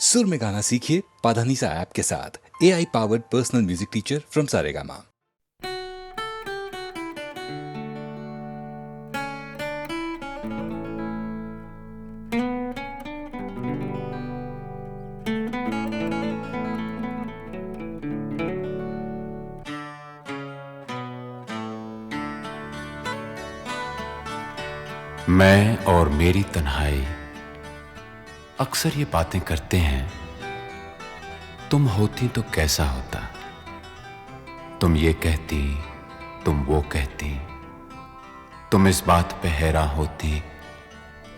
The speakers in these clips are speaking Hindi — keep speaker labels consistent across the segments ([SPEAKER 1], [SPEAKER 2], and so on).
[SPEAKER 1] सुर में गाना सीखिए पाधानीसा ऐप के साथ। AI powered personal music teacher from Saregama.
[SPEAKER 2] मैं और मेरी तन्हाई अक्सर ये बातें करते हैं, तुम होती तो कैसा होता। तुम ये कहती, तुम वो कहती, तुम इस बात पे हैरान होती,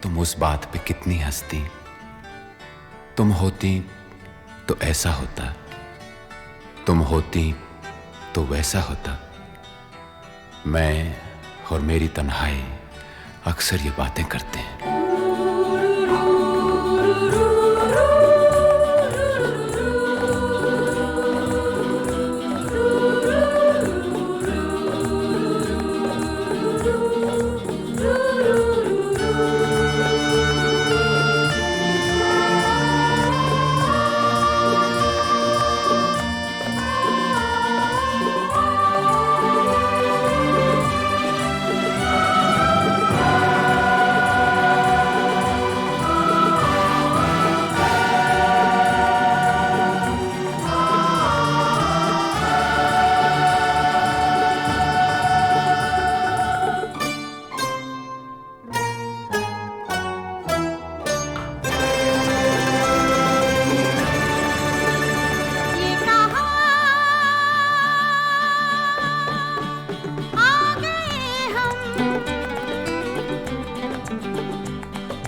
[SPEAKER 2] तुम उस बात पे कितनी हंसती। तुम होती तो ऐसा होता, तुम होती तो वैसा होता। मैं और मेरी तन्हाई अक्सर ये बातें करते हैं।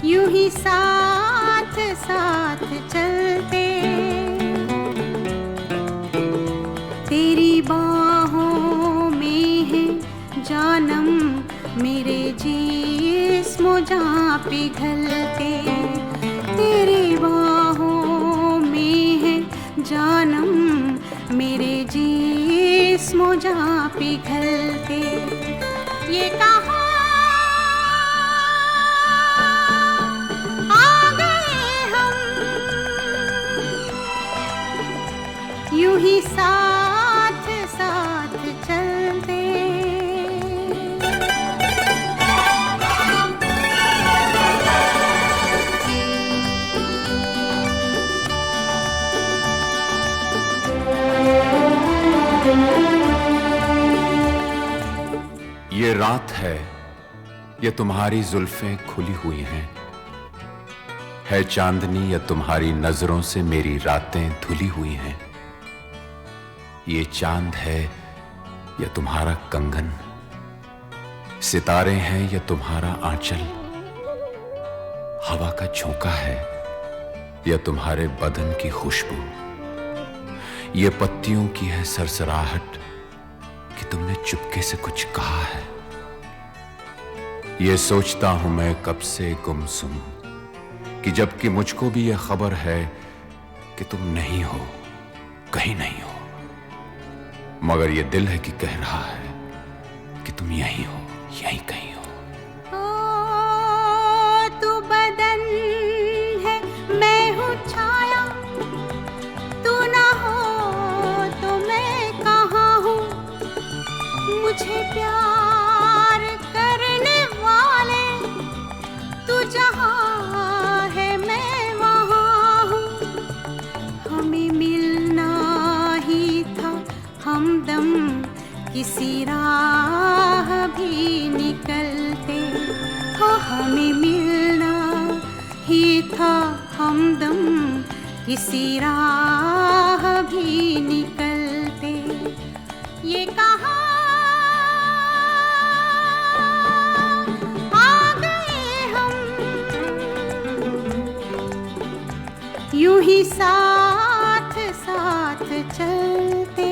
[SPEAKER 3] यूं ही साथ साथ चलते, तेरी बाहों में है जानम, मेरे जिस्म जहाँ पिघलते। तेरी बाहों में है जानम, मेरे जिस्म जहाँ पिघलते। ये कहा यूं ही साथ साथ चलते।
[SPEAKER 2] ये रात है, ये तुम्हारी जुल्फें खुली हुई हैं। है चांदनी या तुम्हारी नजरों से मेरी रातें धुली हुई हैं। ये चांद है या तुम्हारा कंगन, सितारे हैं या तुम्हारा आंचल, हवा का झोंका है या तुम्हारे बदन की खुशबू। ये पत्तियों की है सरसराहट कि तुमने चुपके से कुछ कहा है। ये सोचता हूं मैं कब से गुमसुम, कि जबकि मुझको भी यह खबर है कि तुम नहीं हो, कहीं नहीं हो, मगर ये दिल है कि कह रहा है कि तुम यहीं हो, यहीं कहीं हो।
[SPEAKER 3] तू बदन है, मैं हूँ छाया, तू ना हो तो मैं कहाँ हूँ। मुझे प्यार करने वाले, तू जहाँ है मैं वहाँ हूँ। हमें मिलना ही था हमदम, किसी राह भी निकलते हो। हमें मिलना ही था हमदम, किसी राह भी निकलते। ये कहा आ गए हम, यूं ही साथ साथ चलते।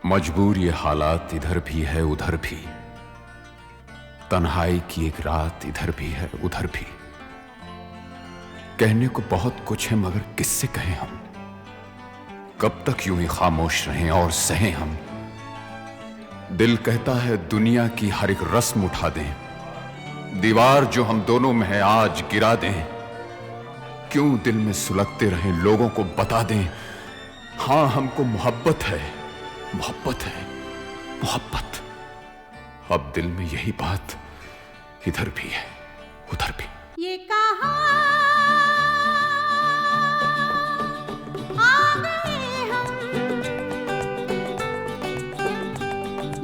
[SPEAKER 2] मजबूर ये हालात इधर भी है उधर भी, तन्हाई की एक रात इधर भी है उधर भी। कहने को बहुत कुछ है मगर किससे कहें हम, कब तक यूं ही खामोश रहें और सहें हम। दिल कहता है दुनिया की हर एक रस्म उठा दें, दीवार जो हम दोनों में है आज गिरा दें। क्यों दिल में सुलगते रहें, लोगों को बता दें, हां हमको मोहब्बत है, मोहब्बत है, मोहब्बत। अब दिल में यही बात इधर भी है उधर भी।
[SPEAKER 3] ये कहाँ आ गए हम,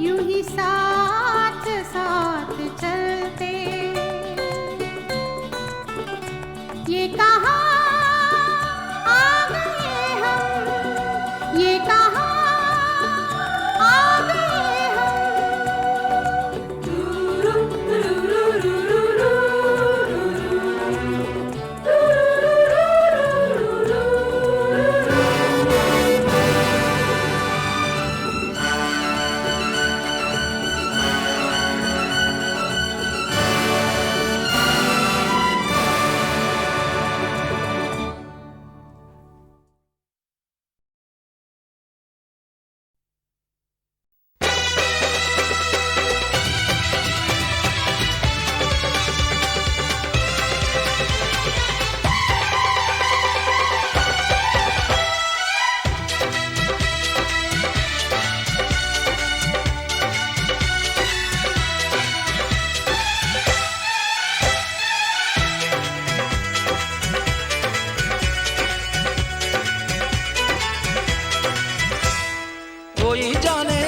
[SPEAKER 3] यूं ही साथ साथ चलते। ये कहाँ आ गए हम, ये कहाँ आ गए
[SPEAKER 4] कोई जाने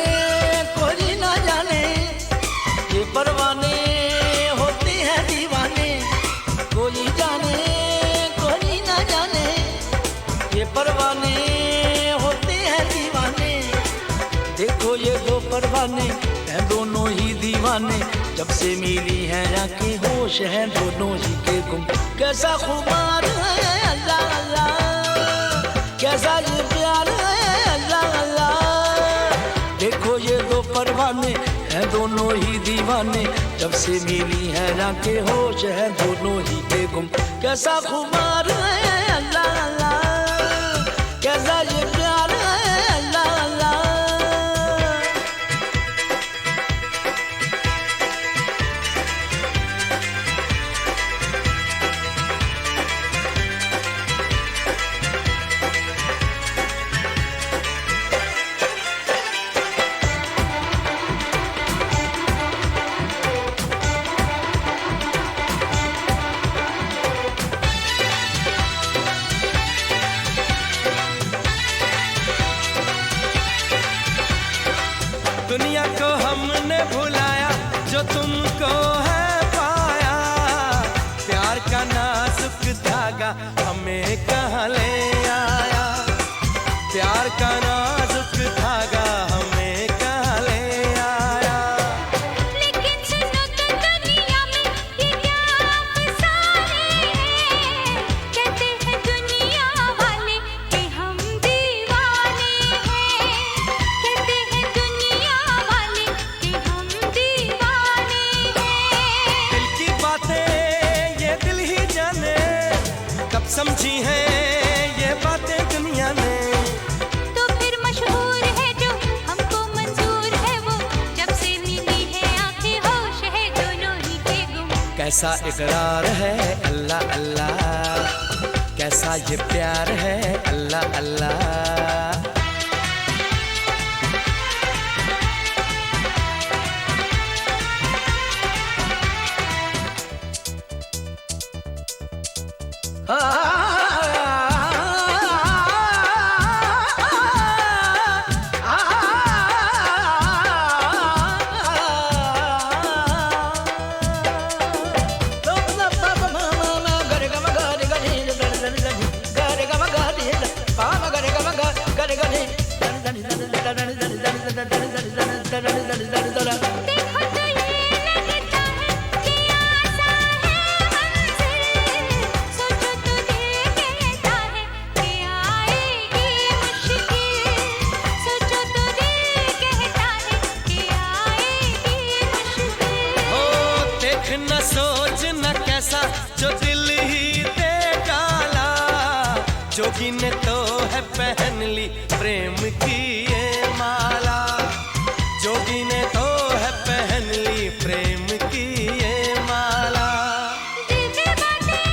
[SPEAKER 4] कोई ना जाने, ये परवाने होते हैं दीवाने। कोई जाने कोई ना जाने, ये परवाने होते हैं दीवाने। देखो ये दो परवाने हैं दोनों ही दीवाने, जब से मिली हैं आंखें होश हैं दोनों ही के गुम। कैसा खुमार है अल्लाह अल्लाह, कैसा ये प्यार है अल्लाह अल्लाह। देखो ये दो परवाने हैं दोनों ही दीवाने, जब से मिली हैं आंखें होश हैं दोनों ही के गुम। कैसा खुमार है अल्लाह अल्लाह, कैसा ये प्यार है अल्लाह अल्लाह।
[SPEAKER 5] दुनिया को हमने भुलाया जो तुमको है पाया, प्यार का नाजुक धागा हमें कहाँ ले आया। प्यार का नाजुक धागा हमें कहाँ ले आया।
[SPEAKER 3] लेकिन सुनो तो दुनिया में ये क्या अफसाने हैं, कहते हैं दुनिया वाले कि हम दीवाने हैं। कहते हैं दुनिया वाले कि हम दीवाने हैं।
[SPEAKER 5] दिल की बातें ये दिल ही जाने, कब समझी है ये बातें दुनिया ने।
[SPEAKER 3] तो फिर मशहूर है जो हमको मंजूर है वो, जब से मिली है आंखें होश है दोनों ही के गुम।
[SPEAKER 5] कैसा इकरार है अल्लाह अल्लाह, कैसा ये प्यार है अल्लाह अल्लाह।
[SPEAKER 3] के
[SPEAKER 5] सोच न कैसा जो दिल ही दे डाला। जोगी ने तो है पहन ली प्रेम की ये माला। जोगी ने तो है पहन ली प्रेम की ये माला।
[SPEAKER 3] दिल के बातें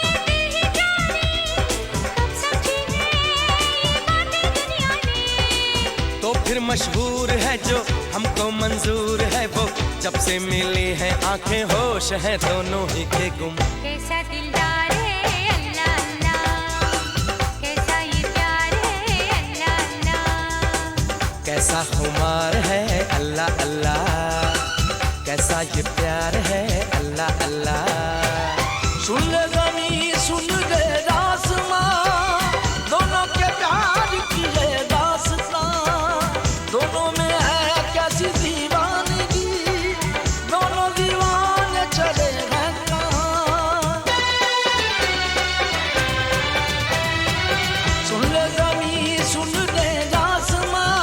[SPEAKER 3] ये दिल ही जाने, कब समझी है ये बातें दुनिया ने।
[SPEAKER 5] तो फिर मशहूर है जो हमको मंजूर है वो, जब से मिली है आंखें होश है दोनों ही के गुम।
[SPEAKER 3] कैसा दिलदार है अल्लाह अल्लाह, कैसा ये प्यार है अल्लाह अल्लाह।
[SPEAKER 5] कैसा खुमार है अल्लाह अल्लाह, कैसा ये प्यार है अल्लाह अल्लाह।
[SPEAKER 4] सुन ले ज़मीं सुन ले आसमां, दोनों के प्यार की है दास्तां। दोनों में है कैसी दीवानगी, दोनों दीवाने चले हैं कहाँ। सुन ले ज़मीं सुन ले आसमां,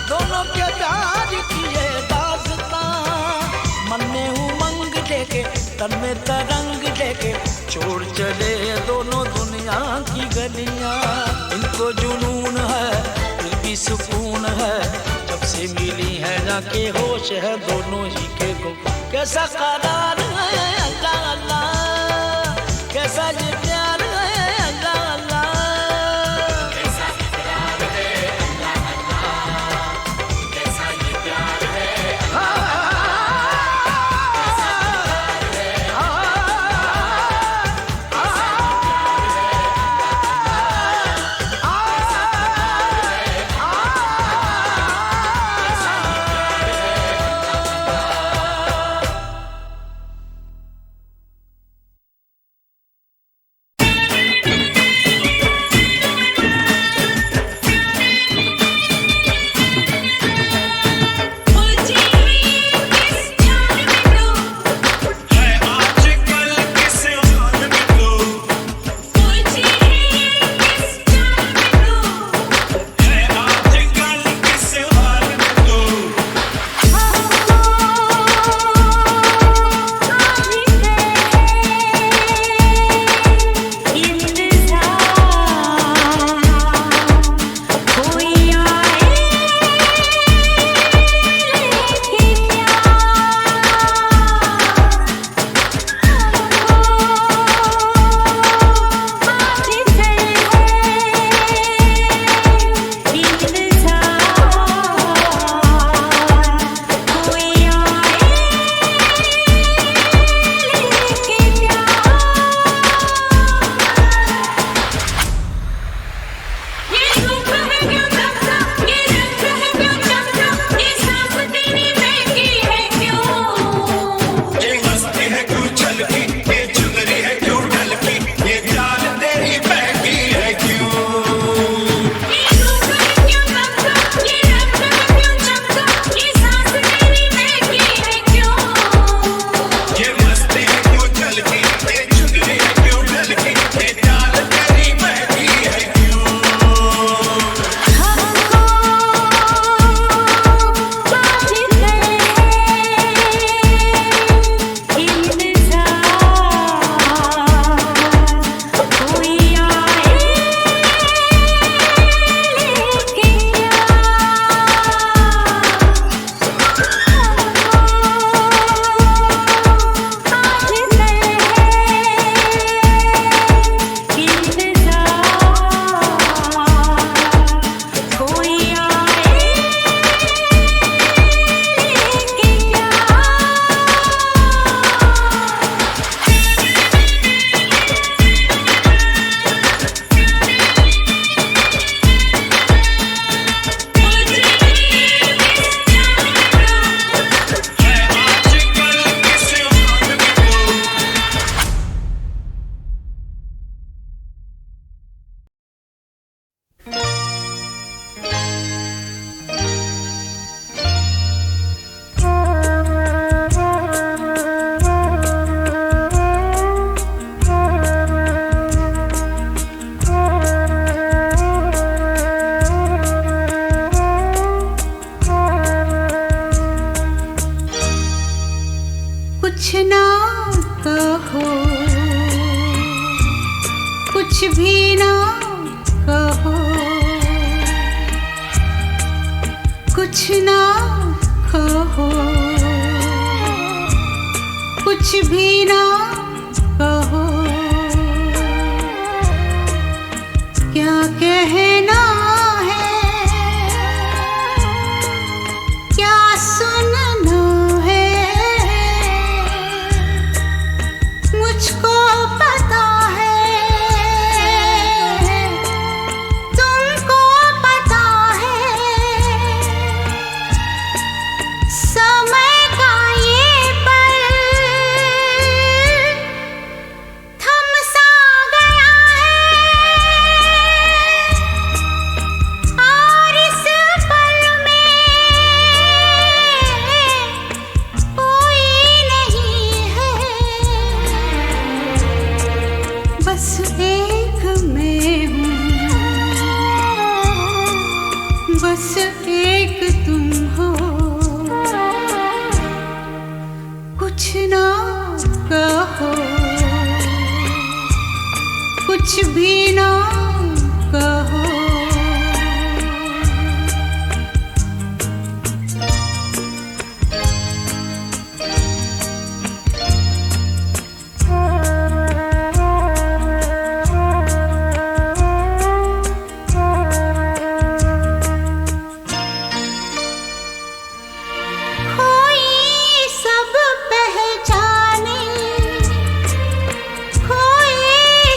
[SPEAKER 4] दोनों के प्यार की है दास्तां। मन में उमंग लेके तन में तरंग लेके छोड़ चले दोनों दुनिया की गलियां। इनको जुनून है फिर भी सुकून है, जब से मिली है जाके होश है दोनों ही के को। कैसा करार है अल्लाह अल्लाह, कैसा ये प्यार है अल्लाह अल्लाह।
[SPEAKER 3] कुछ ना कहो, कुछ भी ना कहो, कुछ ना कहो, कुछ भी ना कहो, क्या कहना है, क्या सुनना है, मुझको पता है, तुमको पता है, समय का ये पल थम सा गया है, और इस पल में कोई नहीं है, बस एक मैं हूँ, बस एक तुम हो, कुछ ना कहो, कुछ भी ना कहो। कोई सब पहचाने, कोई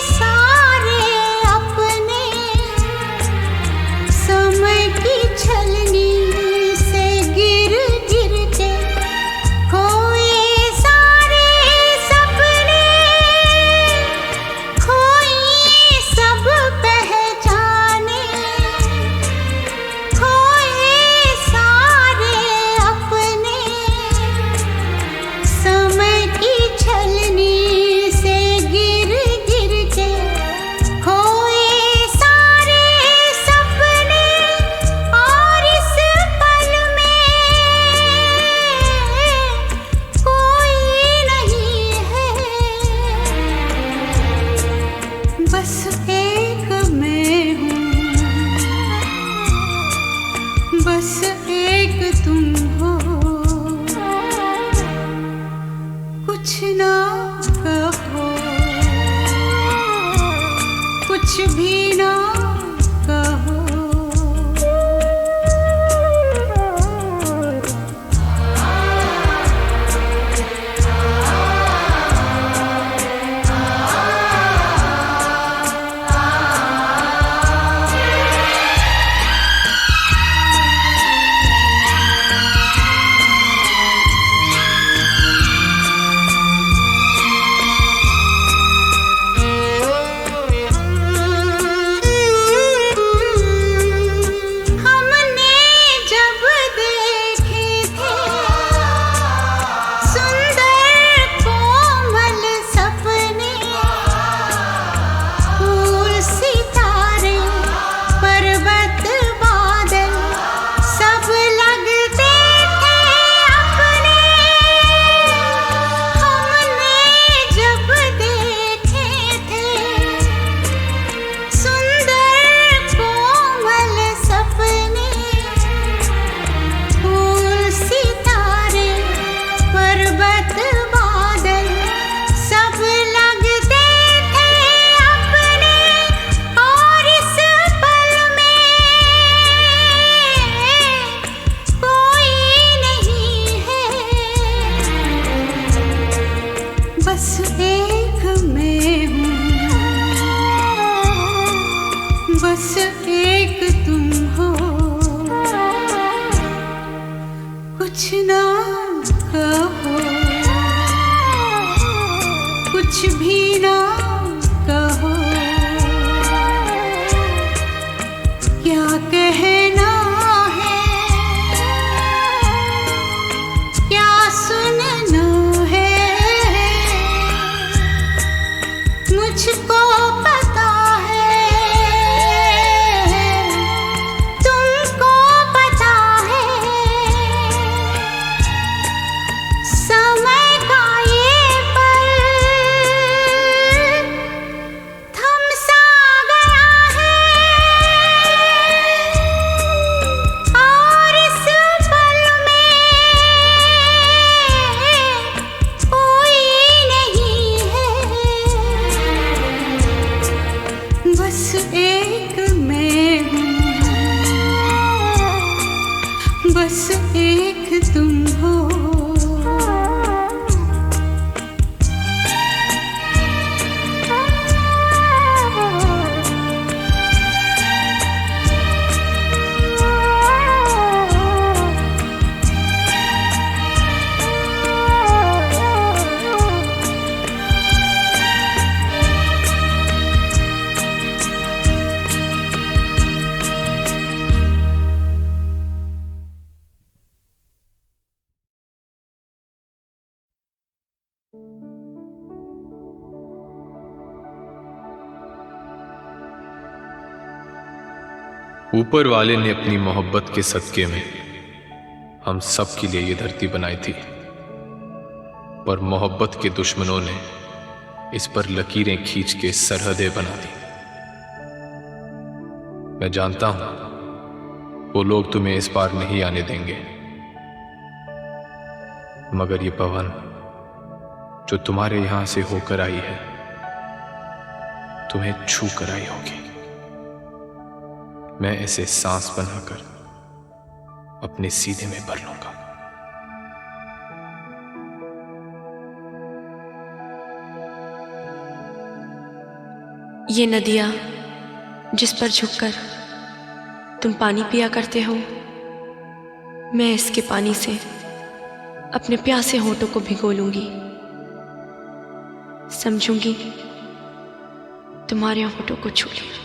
[SPEAKER 3] सारे अपने, समय की छलनी से गिर गिर के कोई सारे सपने, कोई सब पहचाने, कोई सारे अपने, समय की छलनी से गिर गिर के कोई सारे सपने, और इस पल में कोई नहीं है, बस एक मैं हूँ, बस एक तुम हो, कुछ ना कहो, कुछ भी ना कहो। हमने जब देखे थे सुंदर कोमल सपने, फूल सितारे पर्वत बादल सब लगते थे अपने, हमने जब देखे थे सुंदर कोमल सपने, फूल सितारे पर्वत बादल सब लगते थे अपने, और इस पल में कोई नहीं है, बस एक मैं हूँ, बस एक तुम हो, कुछ ना कहो, कुछ भी ना कहो, क्या कहना है, क्या सुनना है, मुझको पता है, तुमको पता है, समय का ये बस एक तुम हो।
[SPEAKER 6] ऊपर वाले ने अपनी मोहब्बत के सदके में हम सब के लिए ये धरती बनाई थी, पर मोहब्बत के दुश्मनों ने इस पर लकीरें खींच के सरहदें बना दी। मैं जानता हूं वो लोग तुम्हें इस पार नहीं आने देंगे, मगर ये पवन जो तुम्हारे यहां से होकर आई है तुम्हें छू कर आई होगी। मैं इसे सांस बनाकर अपने सीने में भर लूंगा।
[SPEAKER 7] ये नदियाँ जिस पर झुककर तुम पानी पिया करते हो, मैं इसके पानी से अपने प्यासे होठों को भिगो लूंगी। समझूंगी तुम्हारे होठों को छू लिया।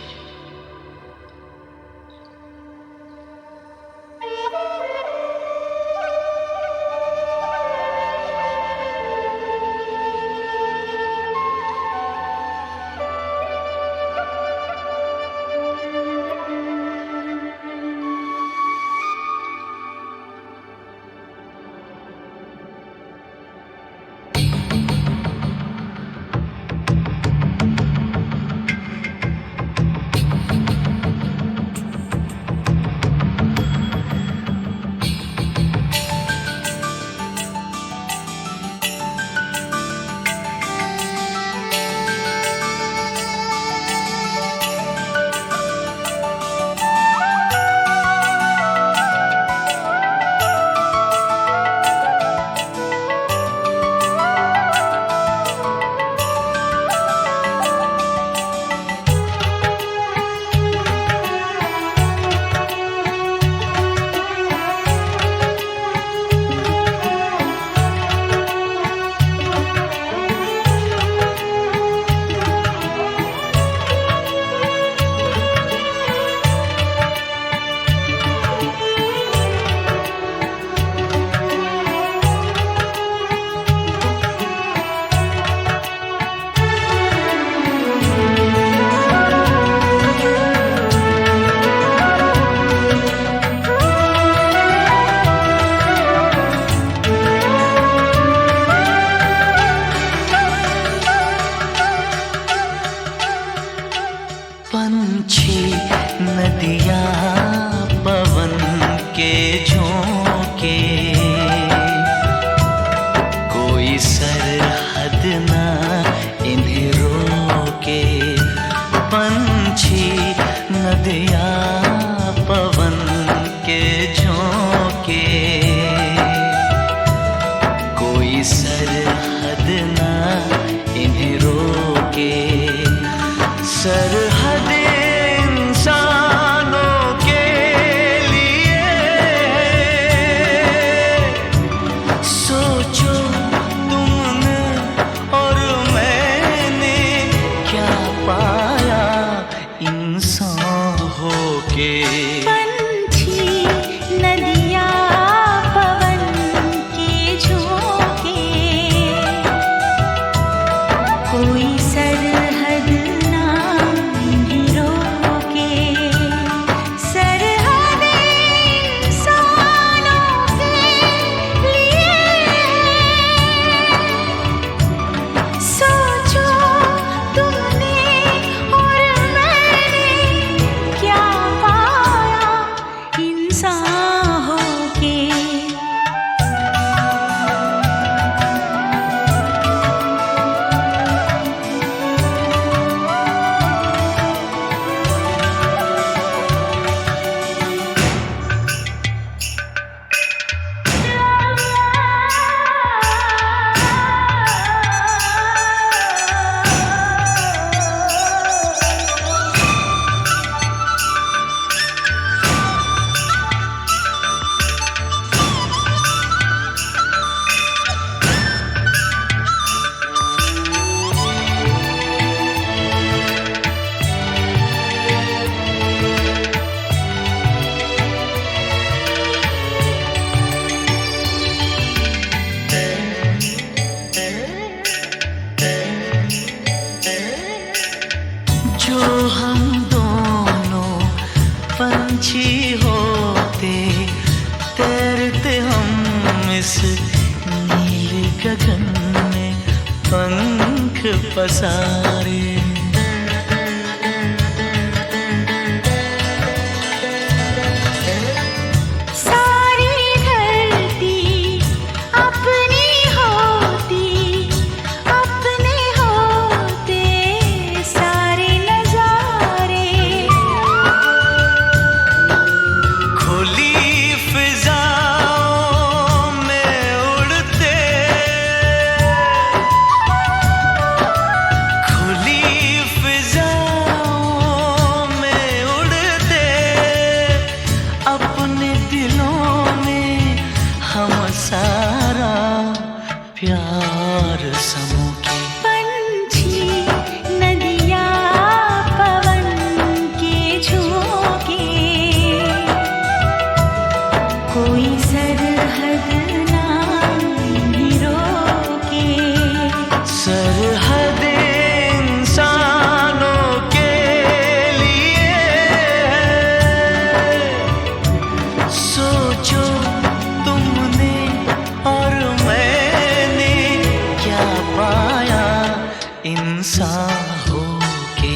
[SPEAKER 4] इस नीले गगन में पंख पसारे। प्यार समूह के
[SPEAKER 3] पंछी नदिया पवन के झोंके, कोई सरहद ना रोके।
[SPEAKER 4] सरहद इंसानों के लिए सोचो तुमने और मैंने क्या पाया इंसान होके।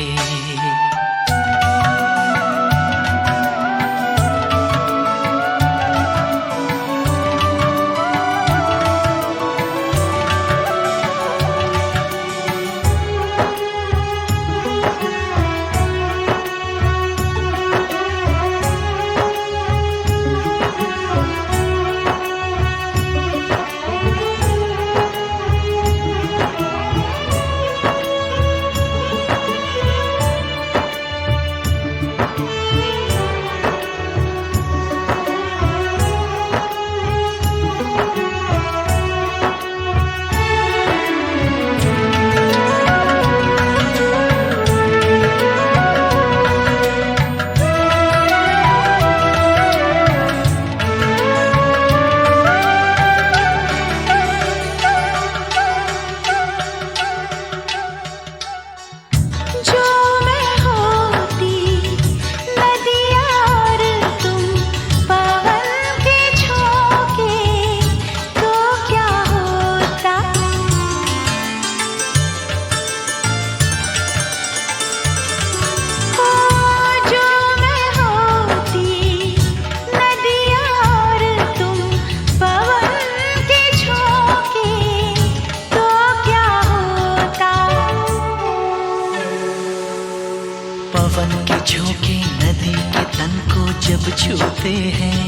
[SPEAKER 4] पवन के झोंके नदी के तन को जब छूते हैं,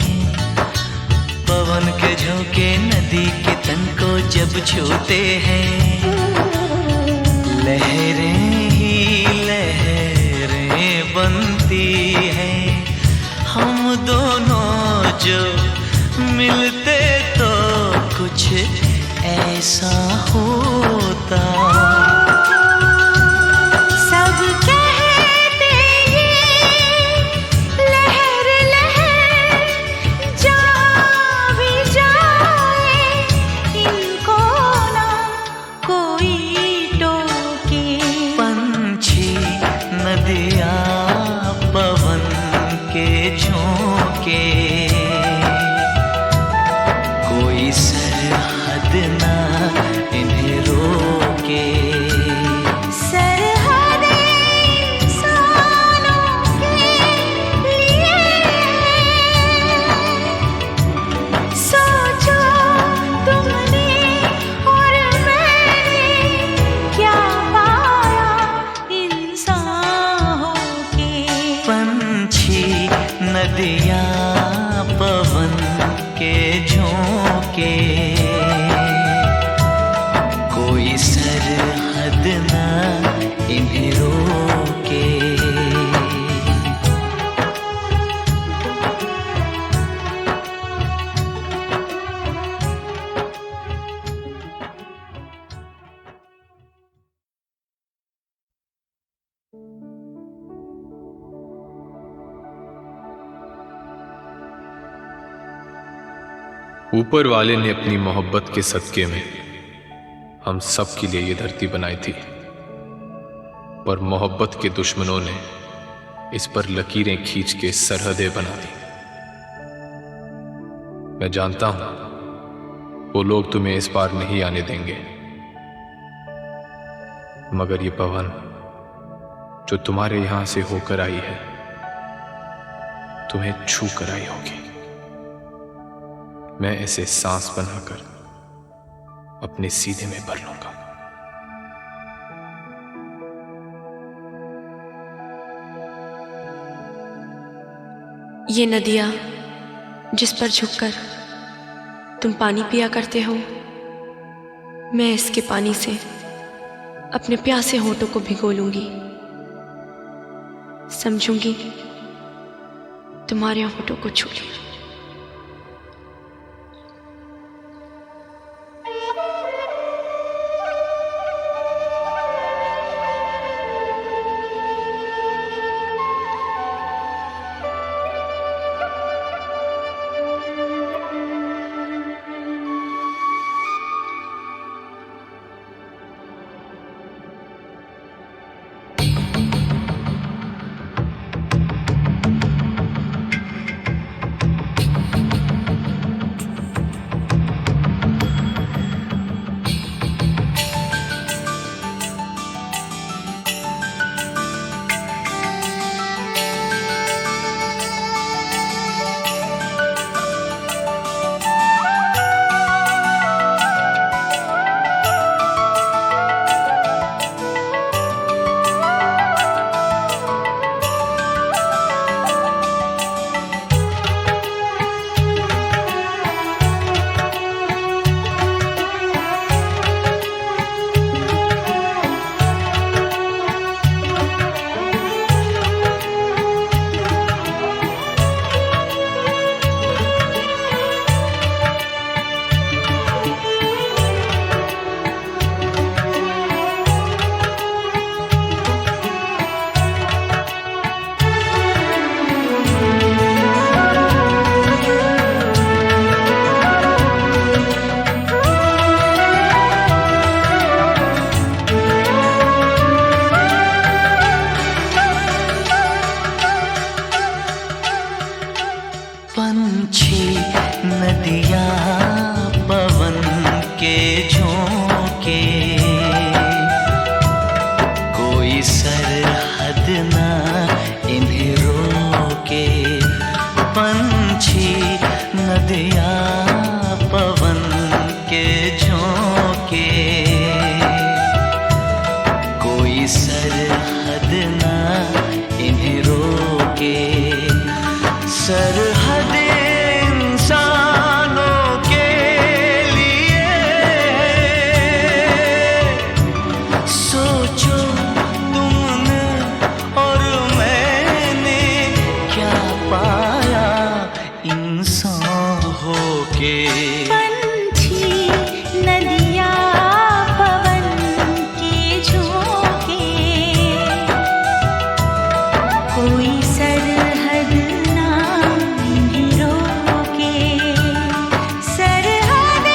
[SPEAKER 4] पवन के झोंके नदी के तन को जब छूते हैं, लहरें ही लहरें बनती हैं। हम दोनों जो मिलते तो कुछ ऐसा होता। नदिया पवन के झोंके, कोई सरहद ना इन्हें रोके।
[SPEAKER 3] सरहद इंसानों के लिए सोचो तुमने और मैंने क्या पाया इंसान होके।
[SPEAKER 4] पंछी नदिया पवन के झोंके, कोई सरहद ना इन्हें रोके।
[SPEAKER 6] ऊपर वाले ने अपनी मोहब्बत के सदके में हम सब के लिए ये धरती बनाई थी, पर मोहब्बत के दुश्मनों ने इस पर लकीरें खींच के सरहदें बना दी। मैं जानता हूं वो लोग तुम्हें इस बार नहीं आने देंगे, मगर ये पवन जो तुम्हारे यहां से होकर आई है तुम्हें छू कर आई होगी। मैं इसे सांस बनाकर अपने सीने में भर लूंगा।
[SPEAKER 7] ये नदियाँ जिस पर झुककर तुम पानी पिया करते हो, मैं इसके पानी से अपने प्यासे होठों को भिगो लूंगी। समझूंगी तुम्हारे होठों को छू लिया।
[SPEAKER 4] पंछी नदियाँ पवन के झोंके, कोई सरहद ना इन्हें रोके। पंछी नदियाँ पवन के झोंके, कोई सरहद ना इन्हें रोके। सरहद इंसानों के लिए सोचो तुमने और मैंने क्या पाया इंसान होके।
[SPEAKER 3] पंछी नदियाँ पवन के झोंके, कोई सरहद ना इन्हें रोके। सरहद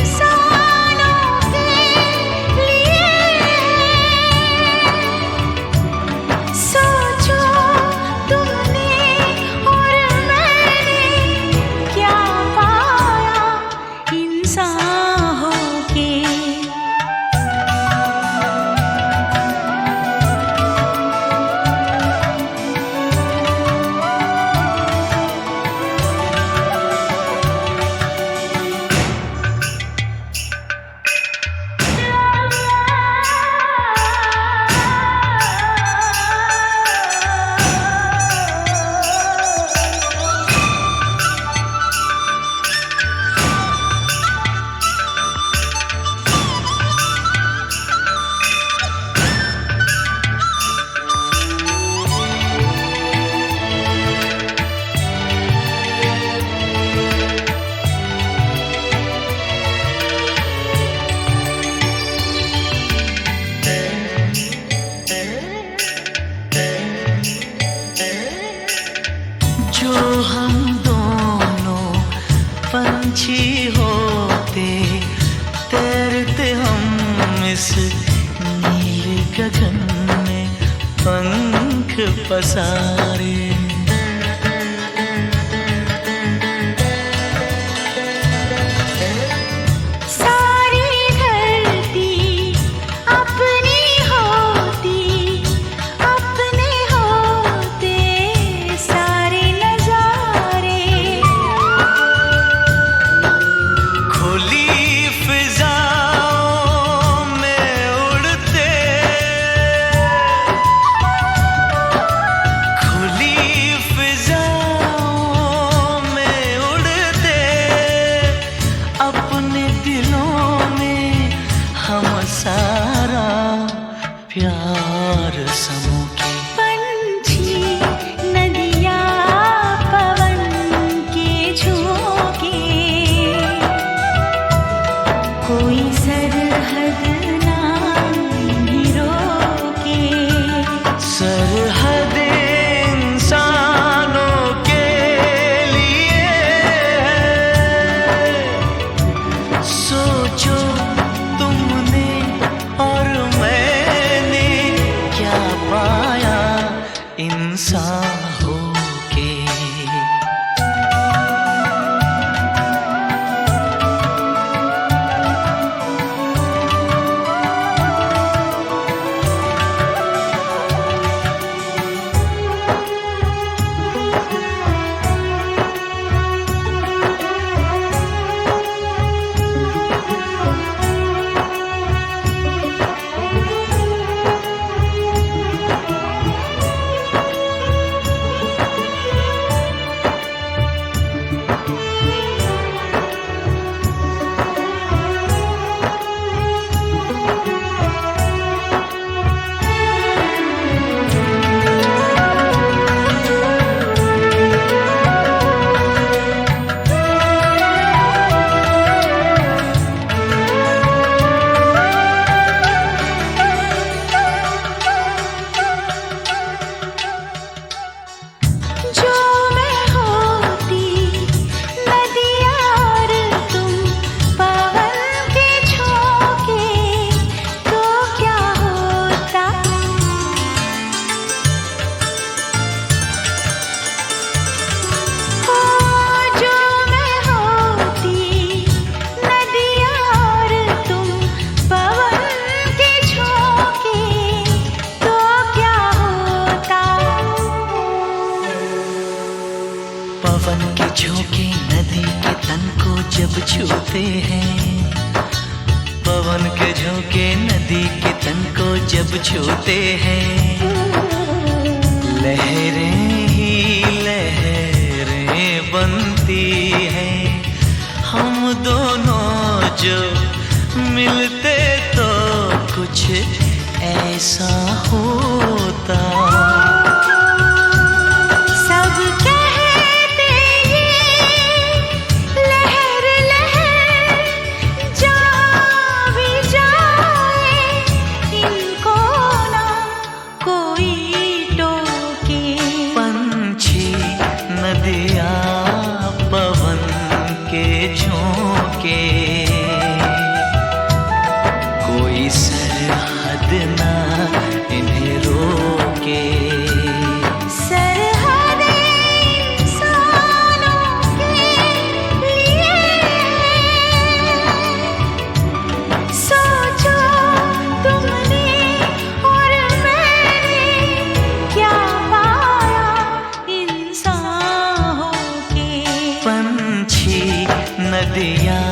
[SPEAKER 3] इंसानों के लिए सोचो तुमने और मैंने क्या पाया इंसान होके।
[SPEAKER 4] जो हम दोनों पंछी होते, तैरते हम इस नीले गगन में पंख पसारे। जब छूते हैं, पवन के झोंके नदी के तन को जब छूते हैं, लहरें ही लहरें बनती हैं। हम दोनों जो मिलते तो कुछ ऐसा होता।
[SPEAKER 3] सब कहते ये लहर लहर जहाँ भी जाए, इनको ना कोई टोके।
[SPEAKER 4] पंछी नदियाँ पवन के झोंके, कोई सरहद ना इन्हें रोके।
[SPEAKER 3] सरहदें इंसानों के लिए सोचो तुमने और मैंने क्या पाया इंसान होके।
[SPEAKER 4] पंछी नदियाँ